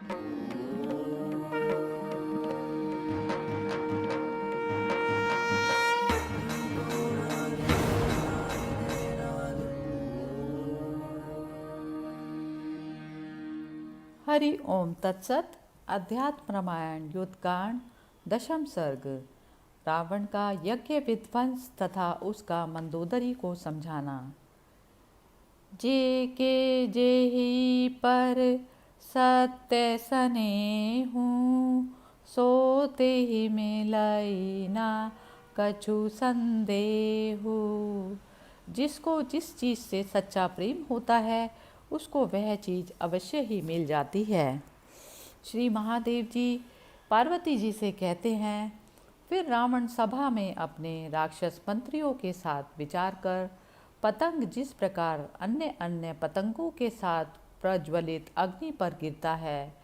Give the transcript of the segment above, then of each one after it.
हरि ओम तत्सत। अध्यात्म रामायण युद्धकांड दशम सर्ग। रावण का यज्ञ विध्वंस तथा उसका मंदोदरी को समझाना। जे के जेहि पर सत्य सने हूँ, सोते ही मिलई ना कछु संदेहु। जिसको जिस चीज़ से सच्चा प्रेम होता है उसको वह चीज़ अवश्य ही मिल जाती है। श्री महादेव जी पार्वती जी से कहते हैं, फिर रावण सभा में अपने राक्षस मंत्रियों के साथ विचार कर पतंग जिस प्रकार अन्य अन्य पतंगों के साथ प्रज्वलित अग्नि पर गिरता है,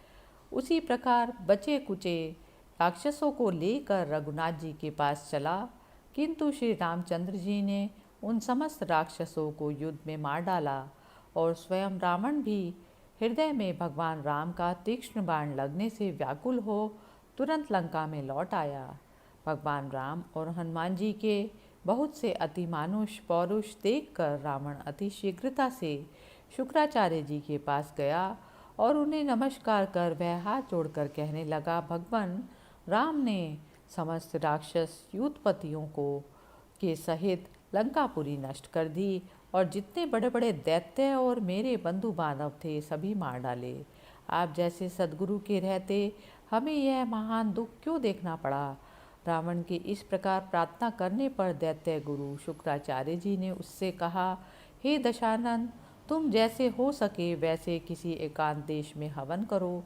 उसी प्रकार बचे कुचे राक्षसों को लेकर रघुनाथ जी के पास चला। किंतु श्री रामचंद्र जी ने उन समस्त राक्षसों को युद्ध में मार डाला और स्वयं रावण भी हृदय में भगवान राम का तीक्ष्ण बाण लगने से व्याकुल हो तुरंत लंका में लौट आया। भगवान राम और हनुमान जी के बहुत से अति मानुष पौरुष देखकर रावण अति शीघ्रता से शुक्राचार्य जी के पास गया और उन्हें नमस्कार कर वह हाथ जोड़कर कहने लगा, भगवान राम ने समस्त राक्षस युद्धपतियों को के सहित लंकापुरी नष्ट कर दी और जितने बड़े बड़े दैत्य और मेरे बंधु बांधव थे सभी मार डाले। आप जैसे सद्गुरु के रहते हमें यह महान दुख क्यों देखना पड़ा। रावण के इस प्रकार प्रार्थना करने पर दैत्य गुरु शुक्राचार्य जी ने उससे कहा, हे दशानन, तुम जैसे हो सके वैसे किसी एकांत देश में हवन करो।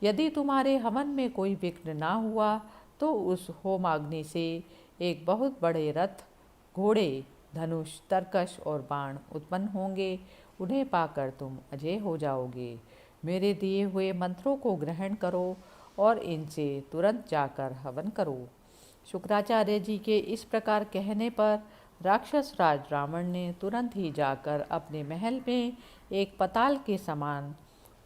यदि तुम्हारे हवन में कोई विघ्न ना हुआ तो उस होमाग्नि से एक बहुत बड़े रथ, घोड़े, धनुष, तरकश और बाण उत्पन्न होंगे। उन्हें पाकर तुम अजय हो जाओगे। मेरे दिए हुए मंत्रों को ग्रहण करो और इनसे तुरंत जाकर हवन करो। शुक्राचार्य जी के इस प्रकार कहने पर राक्षस राज रावण ने तुरंत ही जाकर अपने महल में एक पताल के समान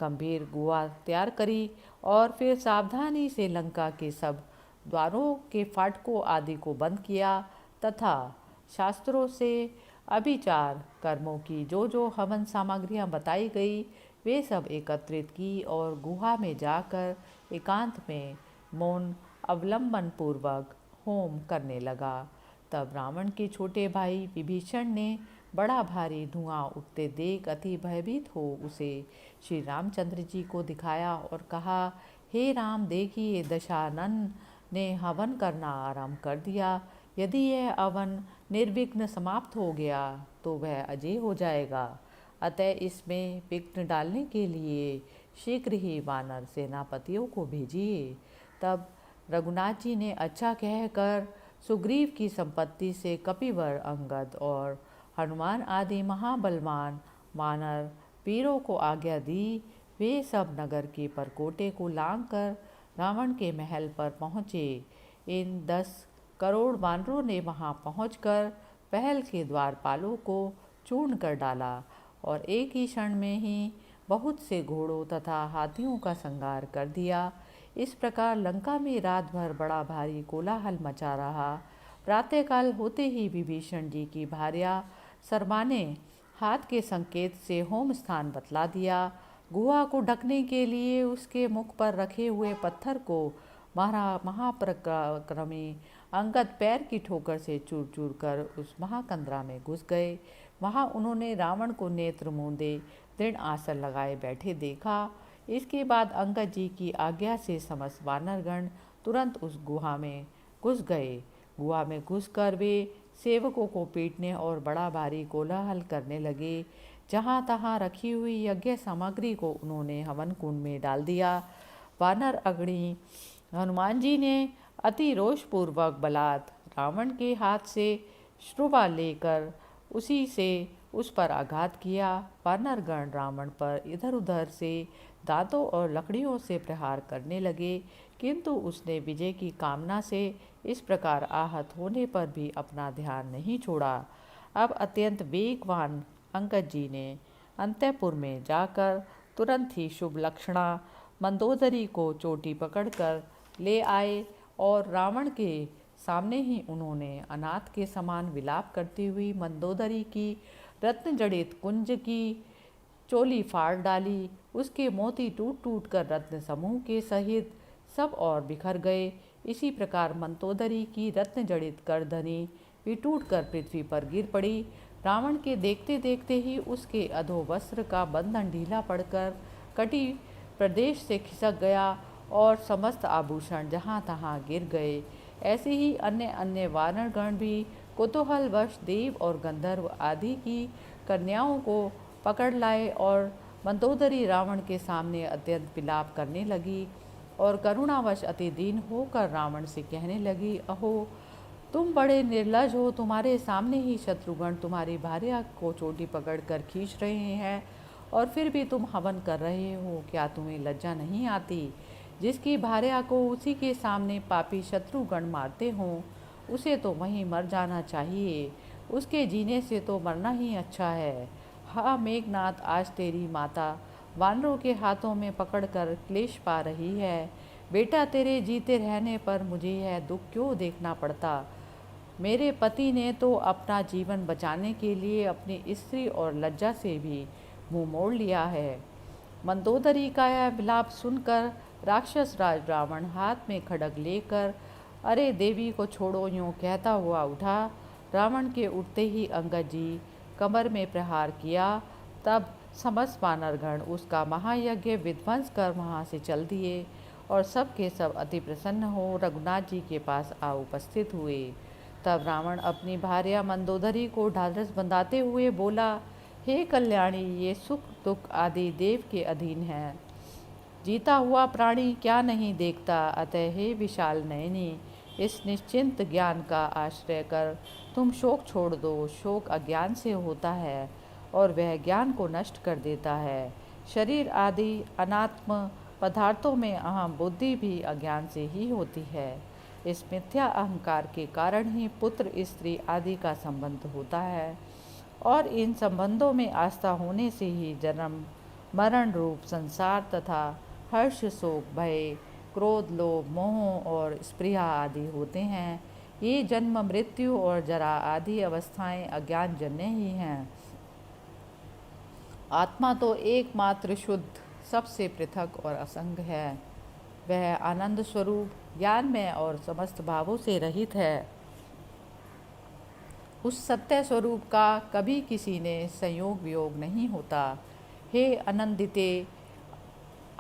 गंभीर गुहा तैयार करी और फिर सावधानी से लंका के सब द्वारों के फाटकों आदि को बंद किया तथा शास्त्रों से अभिचार कर्मों की जो हवन सामग्रियां बताई गई वे सब एकत्रित की और गुहा में जाकर एकांत में मौन अवलंबन पूर्वक होम करने लगा। तब रावण के छोटे भाई विभीषण ने बड़ा भारी धुआं उठते देख अति भयभीत हो उसे श्री रामचंद्र जी को दिखाया और कहा, हे राम, देखिए दशानन ने हवन करना आरंभ कर दिया। यदि यह हवन निर्विघ्न समाप्त हो गया तो वह अजय हो जाएगा। अतः इसमें विघ्न डालने के लिए शीघ्र ही वानर सेनापतियों को भेजिए। तब रघुनाथ जी ने अच्छा कहकर सुग्रीव की संपत्ति से कपिवर, अंगद और हनुमान आदि महाबलवान वानर वीरों को आज्ञा दी। वे सब नगर के परकोटे को लांघकर रावण के महल पर पहुँचे। इन 10 करोड़ वानरों ने वहां पहुंचकर पहल के द्वारपालों को चूर्ण कर डाला और एक ही क्षण में ही बहुत से घोड़ों तथा हाथियों का संहार कर दिया। इस प्रकार लंका में रात भर बड़ा भारी कोलाहल मचा रहा। प्रातःकाल होते ही विभीषण जी की भार्या शर्मा ने हाथ के संकेत से होम स्थान बतला दिया। गुहा को ढकने के लिए उसके मुख पर रखे हुए पत्थर को महापराक्रमी अंगद पैर की ठोकर से चूर चूर कर उस महाकंदरा में घुस गए। वहां उन्होंने रावण को नेत्र मूंदे दृढ़ आसन लगाए बैठे देखा। इसके बाद अंगद जी की आज्ञा से समस्त वानरगण तुरंत उस गुहा में घुस गए। गुहा में घुसकर वे सेवकों को पीटने और बड़ा भारी कोलाहल करने लगे। जहाँ तहाँ रखी हुई यज्ञ सामग्री को उन्होंने हवन कुंड में डाल दिया। वानर अग्नि हनुमान जी ने अति रोषपूर्वक बलात् रावण के हाथ से श्रुवा लेकर उसी से उस पर आघात किया। वानरगण रावण पर इधर उधर से दांतों और लकड़ियों से प्रहार करने लगे, किंतु उसने विजय की कामना से इस प्रकार आहत होने पर भी अपना ध्यान नहीं छोड़ा। अब अत्यंत वेगवान अंगद जी ने अंतःपुर में जाकर तुरंत ही शुभ लक्षणा मंदोदरी को चोटी पकड़कर ले आए और रावण के सामने ही उन्होंने अनाथ के समान विलाप करती हुई मंदोदरी की रत्न जड़ित कुंज की चोली फाड़ डाली। उसके मोती टूट टूट कर रत्न समूह के सहित सब और बिखर गए। इसी प्रकार मंदोदरी की रत्न जड़ित करधनी भी टूट कर पृथ्वी पर गिर पड़ी। रावण के देखते देखते ही उसके अधोवस्त्र का बंधन ढीला पड़कर कटी प्रदेश से खिसक गया और समस्त आभूषण जहाँ तहाँ गिर गए। ऐसे ही अन्य अन्य वानरगण भी कुतूहलवश देव और गंधर्व आदि की कन्याओं को पकड़ लाए और मंदोदरी रावण के सामने अत्यंत विलाप करने लगी और करुणावश अति दीन होकर रावण से कहने लगी, अहो तुम बड़े निर्लज हो, तुम्हारे सामने ही शत्रुगण तुम्हारी भार्या को चोटी पकड़कर खींच रहे हैं और फिर भी तुम हवन कर रहे हो। क्या तुम्हें लज्जा नहीं आती? जिसकी भार्या को उसी के सामने पापी शत्रुगण मारते हों उसे तो वहीं मर जाना चाहिए। उसके जीने से तो मरना ही अच्छा है। हाँ मेघनाथ, आज तेरी माता वानरों के हाथों में पकड़कर क्लेश पा रही है। बेटा तेरे जीते रहने पर मुझे यह दुख क्यों देखना पड़ता? मेरे पति ने तो अपना जीवन बचाने के लिए अपनी स्त्री और लज्जा से भी मुंह मोड़ लिया है। मंदोदरी का यह विलाप सुनकर राक्षस राज रावण हाथ में खड्ग लेकर अरे देवी को छोड़ो यूँ कहता हुआ उठा। रावण के उठते ही अंगद जी कमर में प्रहार किया। तब समस्त वानरगण उसका महायज्ञ विध्वंस कर वहाँ से चल दिए और सब के सब अति प्रसन्न हो रघुनाथ जी के पास आ उपस्थित हुए। तब रावण अपनी भार्या मंदोदरी को ढाढ़स बंधाते हुए बोला, हे कल्याणी, ये सुख दुख आदि देव के अधीन है। जीता हुआ प्राणी क्या नहीं देखता। अतः हे विशाल नयनी, इस निश्चिंत ज्ञान का आश्रय कर तुम शोक छोड़ दो। शोक अज्ञान से होता है और वह ज्ञान को नष्ट कर देता है। शरीर आदि अनात्म पदार्थों में अहम बुद्धि भी अज्ञान से ही होती है। इस मिथ्या अहंकार के कारण ही पुत्र स्त्री आदि का संबंध होता है और इन संबंधों में आस्था होने से ही जन्म मरण रूप संसार तथा हर्ष शोक भय क्रोध लोभ मोह और स्पृहा आदि होते हैं। ये जन्म मृत्यु और जरा आदि अवस्थाएं अज्ञान जन्य ही हैं। आत्मा तो एकमात्र शुद्ध सबसे पृथक और असंग है। वह आनंद स्वरूप ज्ञानमय और समस्त भावों से रहित है। उस सत्य स्वरूप का कभी किसी ने संयोग वियोग नहीं होता। हे आनंदिते,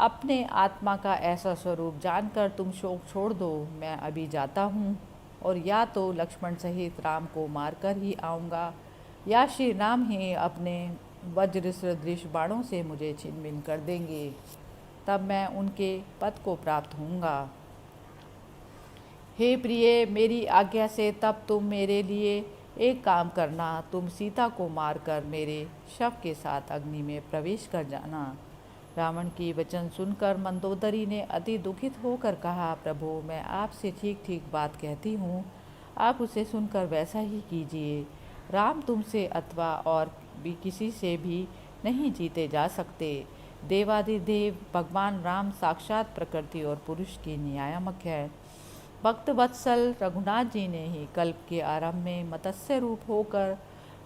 अपने आत्मा का ऐसा स्वरूप जानकर तुम शोक छोड़ दो। मैं अभी जाता हूँ और या तो लक्ष्मण सहित राम को मारकर ही आऊँगा या श्री राम ही अपने वज्र सदृश बाणों से मुझे छिन्न भिन्न कर देंगे। तब मैं उनके पद को प्राप्त होऊंगा। हे प्रिय, मेरी आज्ञा से तब तुम मेरे लिए एक काम करना। तुम सीता को मारकर मेरे शव के साथ अग्नि में प्रवेश कर जाना। रावण की वचन सुनकर मंदोदरी ने अति दुखित होकर कहा, प्रभु मैं आपसे ठीक ठीक बात कहती हूँ, आप उसे सुनकर वैसा ही कीजिए। राम तुमसे अथवा और भी किसी से भी नहीं जीते जा सकते। देवादिदेव भगवान राम साक्षात प्रकृति और पुरुष की नियामक है। भक्त वत्सल रघुनाथ जी ने ही कल्प के आरंभ में मत्स्य रूप होकर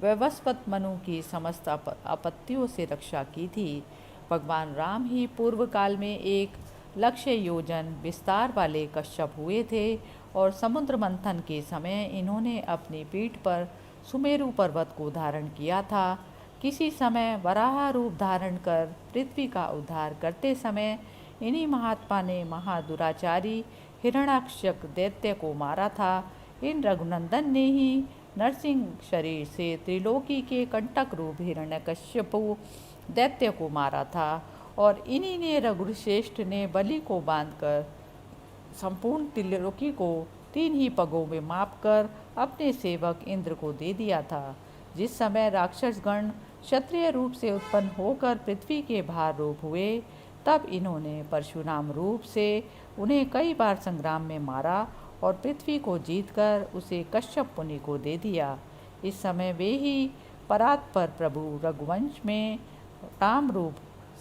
वैवस्वत मनु की समस्त आपत्तियों से रक्षा की थी। भगवान राम ही पूर्व काल में एक लक्ष्य योजन विस्तार वाले कश्यप हुए थे और समुद्र मंथन के समय इन्होंने अपनी पीठ पर सुमेरु पर्वत को धारण किया था। किसी समय वराह रूप धारण कर पृथ्वी का उद्धार करते समय इन्हीं महात्मा ने महादुराचारी हिरण्याक्षक दैत्य को मारा था। इन रघुनंदन ने ही नरसिंह शरीर से त्रिलोकी के कंटक रूप हिरण्यकश्यपु दैत्य को मारा था और इन्हीं ने रघुश्रेष्ठ ने बलि को बांधकर संपूर्ण त्रिलोकी को 3 ही पगों में मापकर अपने सेवक इंद्र को दे दिया था। जिस समय राक्षसगण क्षत्रिय रूप से उत्पन्न होकर पृथ्वी के भार रूप हुए, तब इन्होंने परशुराम रूप से उन्हें कई बार संग्राम में मारा और पृथ्वी को जीतकर उसे कश्यप मुनि को दे दिया। इस समय वे ही परात्पर प्रभु रघुवंश में राम रूप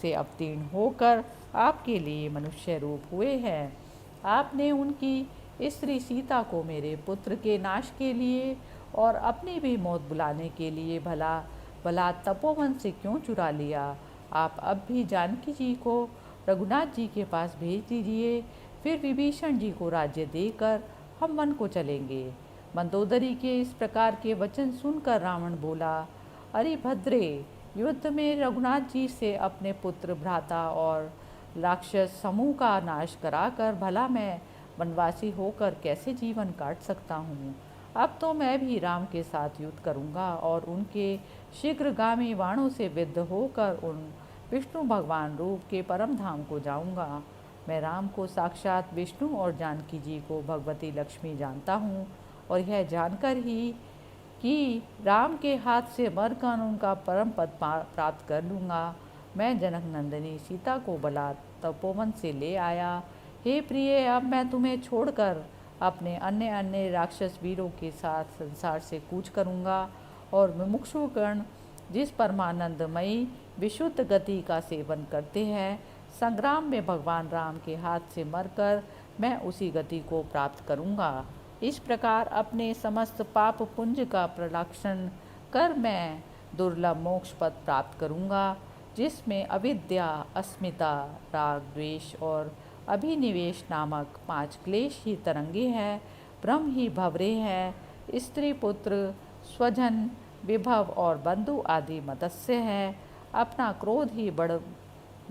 से अवतीर्ण होकर आपके लिए मनुष्य रूप हुए हैं। आपने उनकी स्त्री सीता को मेरे पुत्र के नाश के लिए और अपनी भी मौत बुलाने के लिए भला भला तपोवन से क्यों चुरा लिया? आप अब भी जानकी जी को रघुनाथ जी के पास भेज दीजिए, फिर विभीषण जी को राज्य देकर हम वन को चलेंगे। मंदोदरी के इस प्रकार के वचन सुनकर रावण बोला, अरे भद्रे, युद्ध में रघुनाथ जी से अपने पुत्र, भ्राता और राक्षस समूह का नाश कराकर भला मैं वनवासी होकर कैसे जीवन काट सकता हूँ? अब तो मैं भी राम के साथ युद्ध करूँगा और उनके शीघ्रगामी बाणों से विद्ध होकर उन विष्णु भगवान रूप के परम धाम को जाऊँगा। मैं राम को साक्षात विष्णु और जानकी जी को भगवती लक्ष्मी जानता हूँ और यह जानकर ही कि राम के हाथ से मरकर उनका परम पद प्राप्त कर लूँगा, मैं जनक नंदिनी सीता को बला तपोवन से ले आया। हे प्रिय, अब मैं तुम्हें छोड़कर अपने अन्य अन्य राक्षस वीरों के साथ संसार से कूच करूँगा और मुमुक्षुगण जिस परमानंदमयी विशुद्ध गति का सेवन करते हैं, संग्राम में भगवान राम के हाथ से मरकर मैं उसी गति को प्राप्त करूँगा। इस प्रकार अपने समस्त पाप पुंज का प्रलाक्षण कर मैं दुर्लभ मोक्ष पद प्राप्त करूँगा, जिसमें अविद्या, अस्मिता, राग, द्वेष और अभिनिवेश नामक 5 क्लेश ही तरंगे हैं, ब्रह्म ही भंवरे हैं, स्त्री पुत्र, स्वजन, विभव और बंधु आदि मत्स्य हैं, अपना क्रोध ही बड़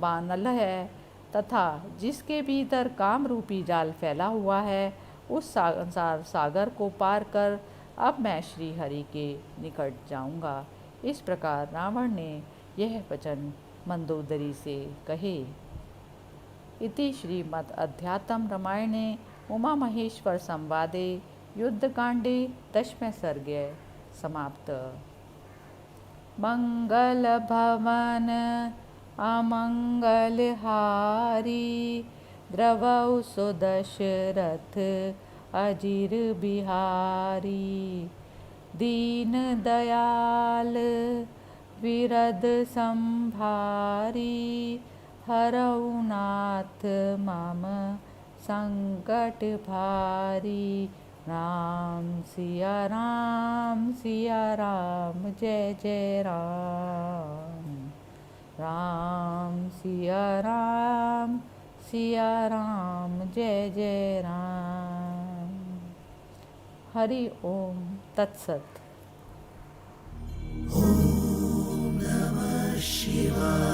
बानल है तथा जिसके भीतर काम रूपी जाल फैला हुआ है, उस संसार सागर को पार कर अब मैं श्री हरि के निकट जाऊंगा। इस प्रकार रावण ने यह वचन मंदोदरी से कहे। इति श्रीमद् अध्यात्म रामायणे उमा महेश्वर संवादे युद्धकांडे 10वें सर्गे समाप्त। मंगल भवन अमंगल हारी, द्रवौ सुदशरथ अजिर बिहारी, दीन दयाल विरद संभारी, हरौ नाथ मम संकट भारी। राम सिया राम जय जय राम। राम सिया राम जय जय राम। हरि ओम तत्सत। ओम नमः शिवाय।